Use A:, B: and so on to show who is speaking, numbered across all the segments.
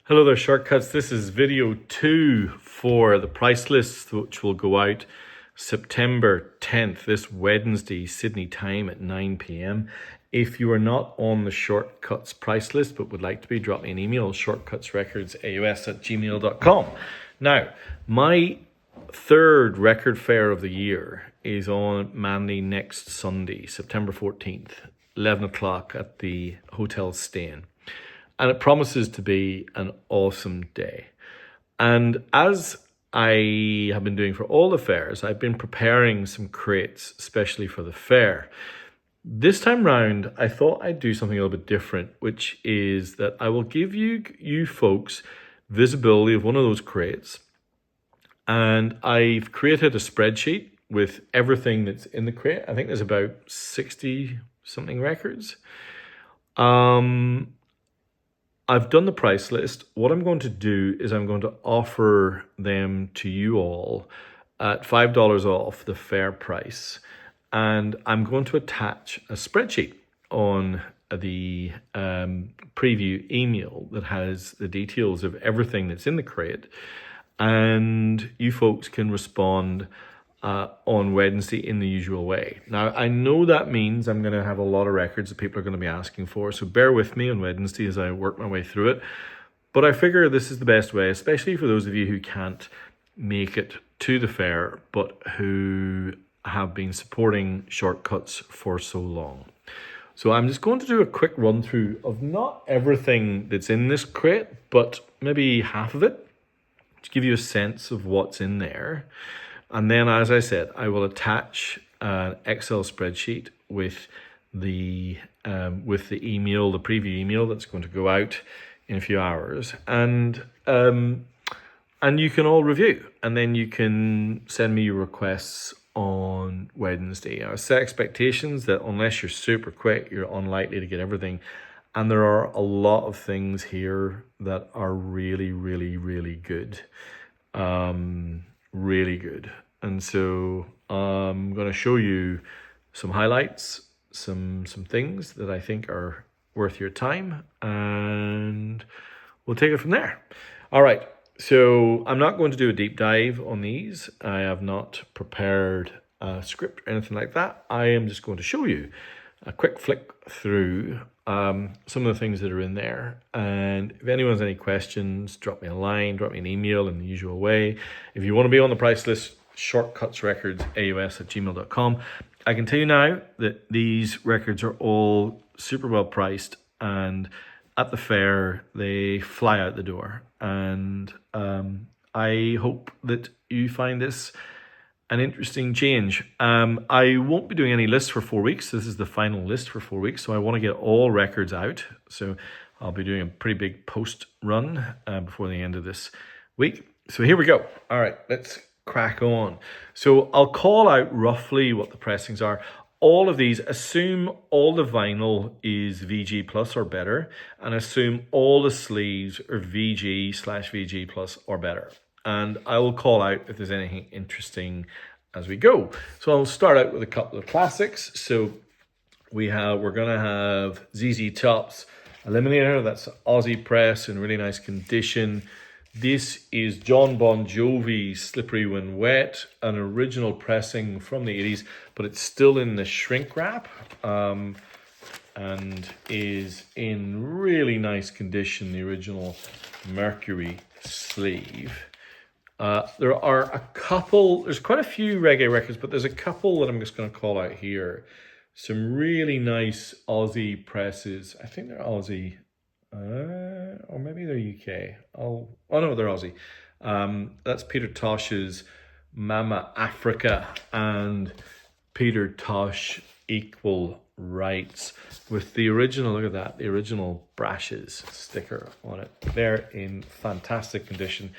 A: Hello there, Shortcuts. This is video 2 for the price list, which will go out September 10th, this Wednesday, Sydney time at 9 p.m. If you are not on the Shortcuts price list but would like to be, drop me an email, shortcutsrecordsaus@gmail.com. Now, my third record fair of the year is on Manly next Sunday, September 14th, 11 o'clock at the Hotel Stain. And it promises to be an awesome day. And as I have been doing for all the fairs, I've been preparing some crates, especially for the fair. This time round, I thought I'd do something a little bit different, which is that I will give you folks visibility of one of those crates. And I've created a spreadsheet with everything that's in the crate. I think there's about 60 something records. I've done the price list. What I'm going to do is I'm going to offer them to you all at $5 off the fair price. And I'm going to attach a spreadsheet on the preview email that has the details of everything that's in the crate. And you folks can respond on Wednesday in the usual way. Now, I know that means I'm going to have a lot of records that people are going to be asking for, so bear with me on Wednesday as I work my way through it. But I figure this is the best way, especially for those of you who can't make it to the fair, but who have been supporting Shortcuts for so long. So I'm just going to do a quick run through of not everything that's in this crate, but maybe half of it, to give you a sense of what's in there. And then, as I said, I will attach an Excel spreadsheet with the email, the preview email that's going to go out in a few hours, and you can all review, and then you can send me your requests on Wednesday. I set expectations that unless you're super quick, you're unlikely to get everything, and there are a lot of things here that are really, really, really good. Really good. And so I'm going to show you some highlights, some things that I think are worth your time, and we'll take it from there. All right, so I'm not going to do a deep dive on these. I have not prepared a script or anything like that. I am just going to show you a quick flick through some of the things that are in there. And if anyone has any questions, drop me a line, drop me an email in the usual way. If you want to be on the price list, shortcutsrecordsaus@gmail.com. I can tell you now that these records are all super well priced, and at the fair they fly out the door. And I hope that you find this an interesting change. I won't be doing any lists for 4 weeks. This is the final list for 4 weeks, so I want to get all records out. So I'll be doing a pretty big post run before the end of this week. So here we go. All right, let's crack on. So I'll call out roughly what the pressings are. All of these, assume all the vinyl is VG plus or better, and assume all the sleeves are VG/VG plus or better. And I will call out if there's anything interesting as we go. So I'll start out with a couple of classics. So we're gonna have ZZ Top's Eliminator. That's Aussie press in really nice condition. This is John Bon Jovi's Slippery When Wet, an original pressing from the 80s, but it's still in the shrink wrap and is in really nice condition, the original Mercury sleeve. There's quite a few reggae records, but there's a couple that I'm just going to call out here. Some really nice Aussie presses. I think they're Aussie, or maybe they're UK. Oh no, they're Aussie. That's Peter Tosh's Mama Africa and Peter Tosh Equal Rights with the original, look at that, the original Brashes sticker on it. They're in fantastic condition.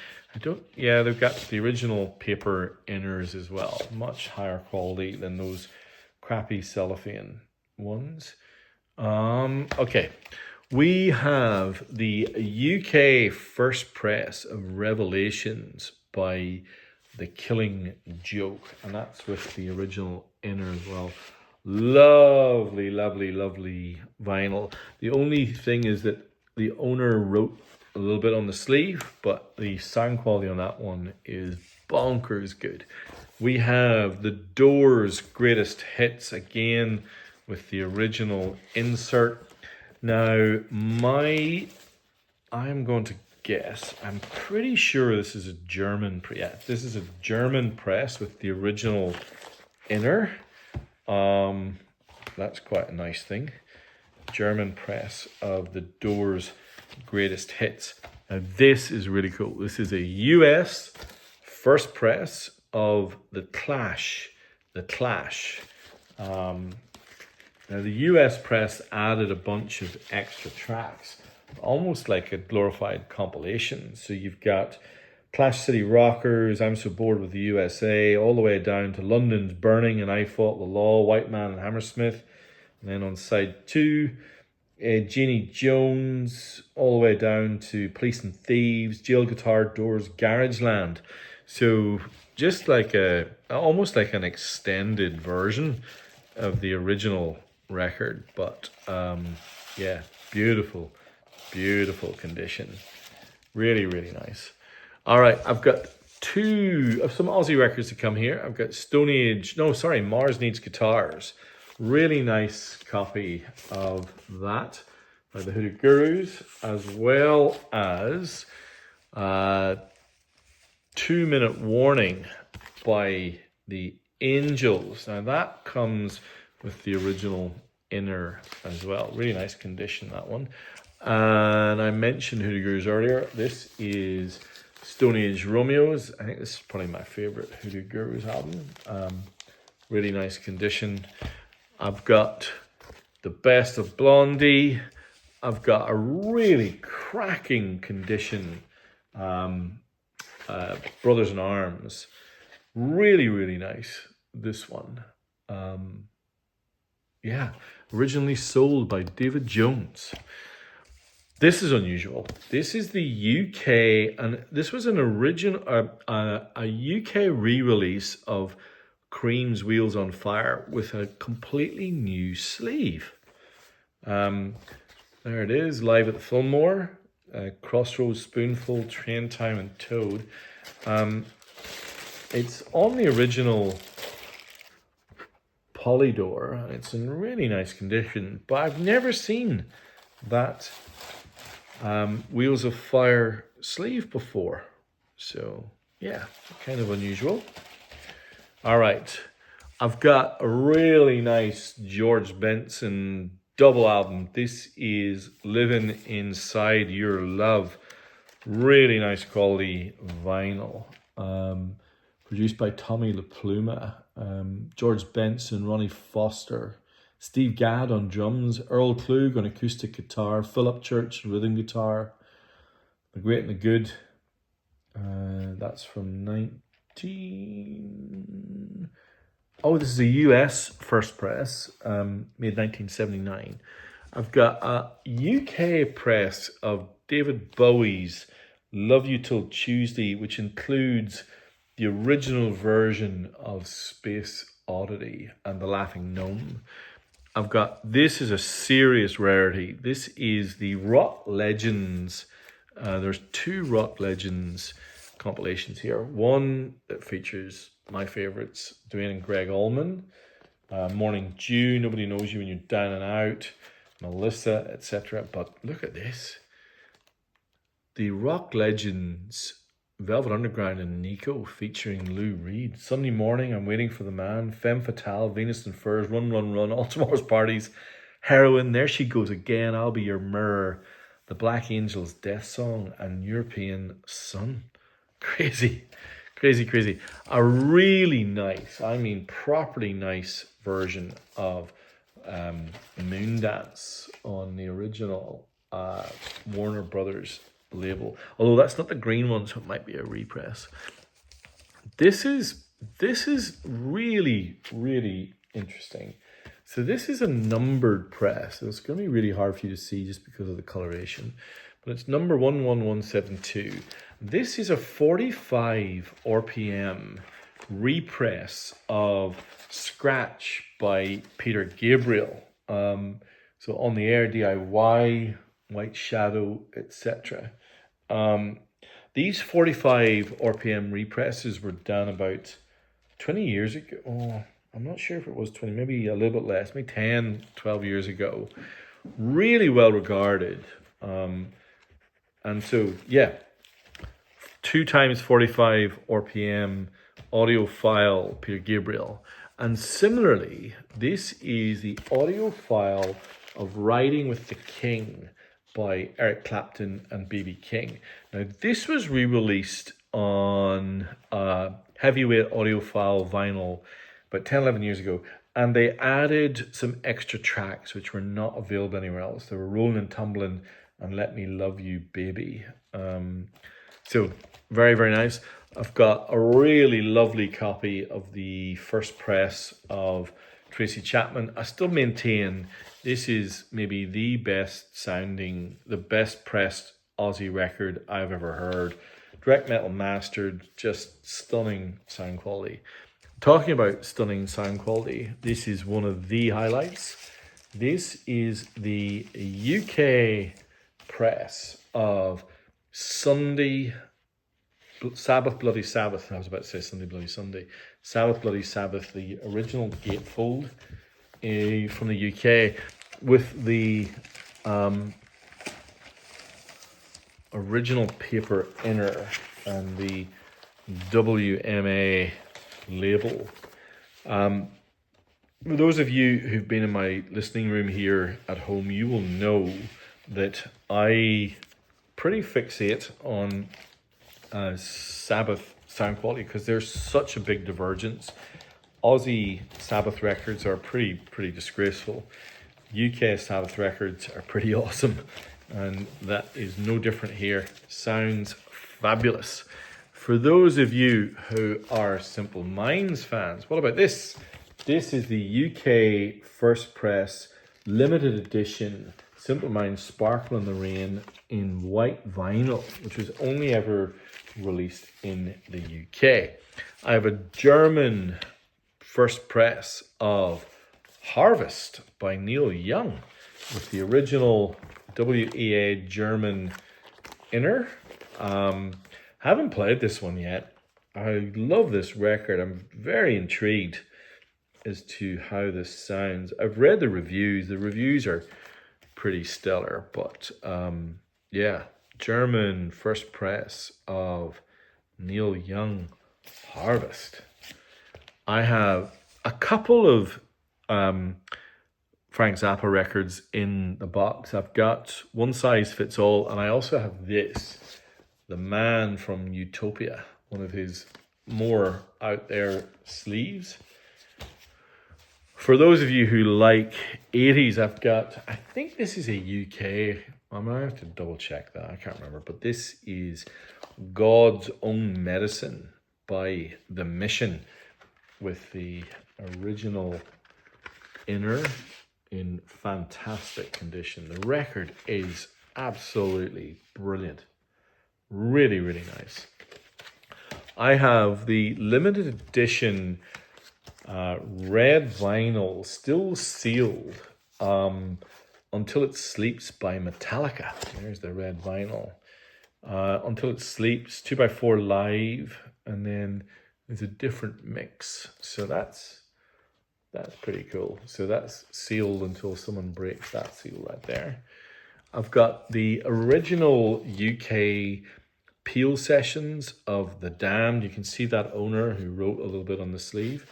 A: They've got the original paper inners as well. Much higher quality than those crappy cellophane ones. Okay. We have the UK first press of Revelations by The Killing Joke, and that's with the original inner as well. Lovely, lovely, lovely vinyl. The only thing is that the owner wrote a little bit on the sleeve, but the sound quality on that one is bonkers good. We have the Doors' greatest hits again with the original insert. Now, I'm going to guess, I'm pretty sure this is a German press. Yeah, this is a German press with the original inner. That's quite a nice thing. German press of the Doors' greatest hits. Now this is really cool. This is a US first press of The Clash. The Clash. Now the US press added a bunch of extra tracks, almost like a glorified compilation. So you've got Clash City Rockers, I'm So Bored with the USA, all the way down to London's Burning and I Fought the Law, White Man and Hammersmith. And then on side 2, Jeannie Jones, all the way down to Police and Thieves, Jail Guitar Doors, Garageland. So just like almost like an extended version of the original record. But yeah, beautiful, beautiful condition. Really, really nice. All right, I've got two of some Aussie records to come here. I've got Mars Needs Guitars. Really nice copy of that by the Hoodoo Gurus, as well as 2 Minute Warning by the Angels. Now that comes with the original inner as well. Really nice condition, that one. And I mentioned Hoodoo Gurus earlier. This is Stone Age Romeos. I think this is probably my favorite Hoodoo Gurus album. Really nice condition. I've got the best of Blondie. I've got a really cracking condition. Brothers in Arms. Really, really nice. This one. Yeah, originally sold by David Jones. This is unusual. This is the UK, and this was an original, a UK re-release of Cream's Wheels on Fire with a completely new sleeve. There it is, live at the Fillmore, Crossroads, Spoonful, Train Time, and Toad. It's on the original Polydor, and it's in really nice condition, but I've never seen that Wheels of Fire sleeve before. So yeah, kind of unusual. All right, I've got a really nice George Benson double album. This is Living Inside Your Love. Really nice quality vinyl. Produced by Tommy LaPluma. George Benson, Ronnie Foster, Steve Gadd on drums, Earl Klug on acoustic guitar, Philip Church rhythm guitar, The Great and the Good. That's from 19... Oh, this is a US first press, made 1979. I've got a UK press of David Bowie's Love You Till Tuesday, which includes the original version of Space Oddity and The Laughing Gnome. I've got, this is a serious rarity. This is the Rock Legends. There's 2 Rock Legends compilations here. One that features my favorites, Dwayne and Greg Allman, Morning Dew, Nobody Knows You When You're Down and Out, Melissa, etc. But look at this. The Rock Legends, Velvet Underground and Nico featuring Lou Reed. Sunday Morning, I'm Waiting for the Man, Femme Fatale, Venus and Furs, Run, Run, Run, All Tomorrow's Parties, Heroin, There She Goes Again, I'll Be Your Mirror, The Black Angels Death Song, and European Sun. Crazy, crazy, crazy. A really nice, I mean properly nice version of Moondance on the original Warner Brothers label. Although that's not the green one, so it might be a repress. This is really, really interesting. So this is a numbered press. So it's going to be really hard for you to see just because of the coloration. But it's number 11172. This is a 45 RPM repress of Scratch by Peter Gabriel. So On the Air, DIY, White Shadow, etc. These 45 RPM represses were done about 20 years ago. Oh, I'm not sure if it was 20, maybe a little bit less, maybe 10, 12 years ago. Really well regarded. And so, yeah, 2 times 45 RPM audio file, Peter Gabriel. And similarly, this is the audio file of Riding with the King by Eric Clapton and B.B. King. Now, this was re-released on heavyweight audiophile vinyl about 10, 11 years ago. And they added some extra tracks which were not available anywhere else. They were Rolling and Tumbling and Let Me Love You, Baby. So very, very nice. I've got a really lovely copy of the first press of Tracy Chapman. I still maintain this is maybe the best sounding, the best pressed Aussie record I've ever heard. Direct metal mastered, just stunning sound quality. Talking about stunning sound quality, this is one of the highlights. This is the UK press of Sunday, Sabbath Bloody Sabbath. I was about to say Sunday Bloody Sunday. Sabbath Bloody Sabbath, the original gatefold from the UK with the original paper inner and the WMA label. For those of you who've been in my listening room here at home, you will know that I pretty fixate on Sabbath sound quality because there's such a big divergence. Aussie Sabbath records are pretty disgraceful. UK Sabbath records are pretty awesome, and that is no different here. Sounds fabulous. For those of you who are Simple Minds fans, what about this? This is the UK first press limited edition Simple Minds Sparkle in the Rain in white vinyl, which was only ever released in the UK. I have a German first press of Harvest by Neil Young with the original WEA German inner. Haven't played this one yet. I love this record. I'm very intrigued as to how this sounds. I've read the reviews. The reviews are pretty stellar, but yeah, German first press of Neil Young Harvest. I have a couple of Frank Zappa records in the box. I've got One Size Fits All, and I also have this, The Man from Utopia, one of his more out there sleeves. For those of you who like 80s, I've got, I think this is a UK, I'm going to have to double check that, I can't remember, but this is God's Own Medicine by The Mission with the original inner in fantastic condition. The record is absolutely brilliant. Really, really nice. I have the limited edition red vinyl, still sealed, Until It Sleeps by Metallica. There's the red vinyl. Until It Sleeps, 2x4 live, and then there's a different mix. So that's pretty cool. So that's sealed until someone breaks that seal right there. I've got the original UK Peel sessions of The Damned. You can see that owner who wrote a little bit on the sleeve.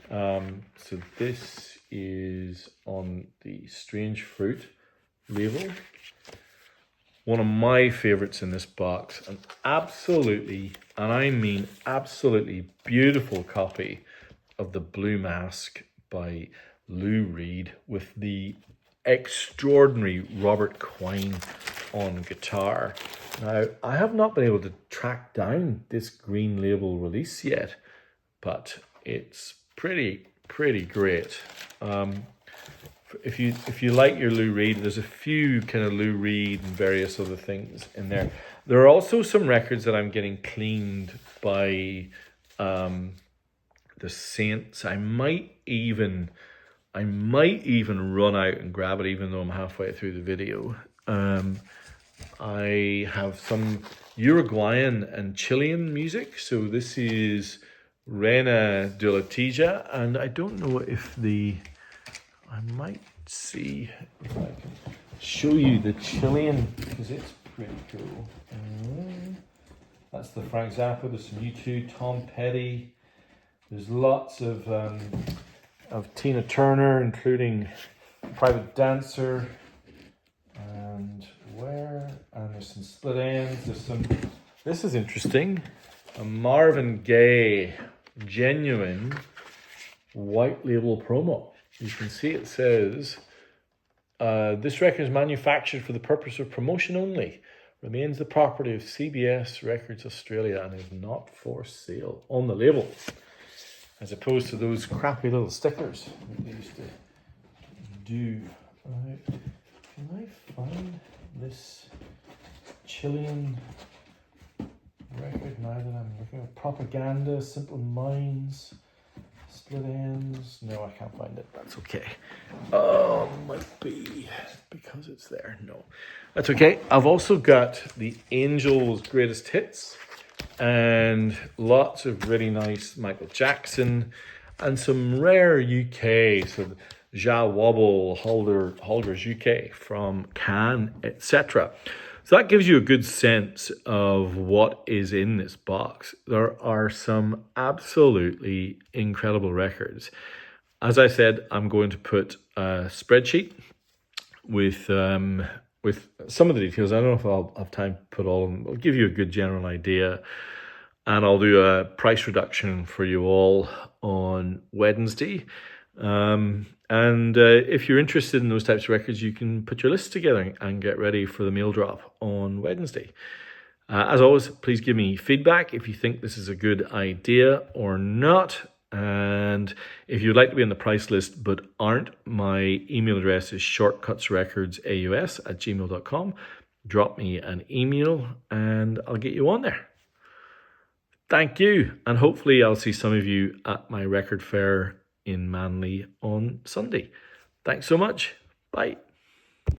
A: So this is on the Strange Fruit label. One of my favorites in this box, an absolutely, and I mean absolutely beautiful copy of The Blue Mask by Lou Reed with the extraordinary Robert Quine on guitar. Now, I have not been able to track down this green label release yet, but it's pretty great. If you like your Lou Reed, there's a few kind of Lou Reed and various other things in there. There are also some records that I'm getting cleaned by the Saints. I might even run out and grab it, even though I'm halfway through the video. I have some Uruguayan and Chilean music. So this is Reina de la Tija, and I don't know if I might see if I can show you the Chilean, because it's pretty cool. That's the Frank Zappa. There's some U2, Tom Petty. There's lots of Tina Turner, including Private Dancer. And there's some split ends. This is interesting. A Marvin Gaye genuine white label promo. You can see it says, this record is manufactured for the purpose of promotion only. Remains the property of CBS Records Australia and is not for sale on the label. As opposed to those crappy little stickers that they used to do. Can I find this Chilean record now that I'm looking at? Propaganda, Simple Minds, Split Ends. No, I can't find it. That's okay. Oh, might be because it's there. No, that's okay. I've also got the Angels' Greatest Hits and lots of really nice Michael Jackson and some rare UK. So Ja Wobble, Holders UK from Cannes, etc. So that gives you a good sense of what is in this box. There are some absolutely incredible records. As I said, I'm going to put a spreadsheet with some of the details. I don't know if I'll have time to put all of them. I'll give you a good general idea. And I'll do a price reduction for you all on Wednesday. If you're interested in those types of records, you can put your list together and get ready for the mail drop on Wednesday. As always, please give me feedback if you think this is a good idea or not. And if you'd like to be on the price list but aren't, my email address is shortcutsrecordsaus@gmail.com. Drop me an email and I'll get you on there. Thank you. And hopefully I'll see some of you at my record fair in Manly on Sunday. Thanks so much. Bye.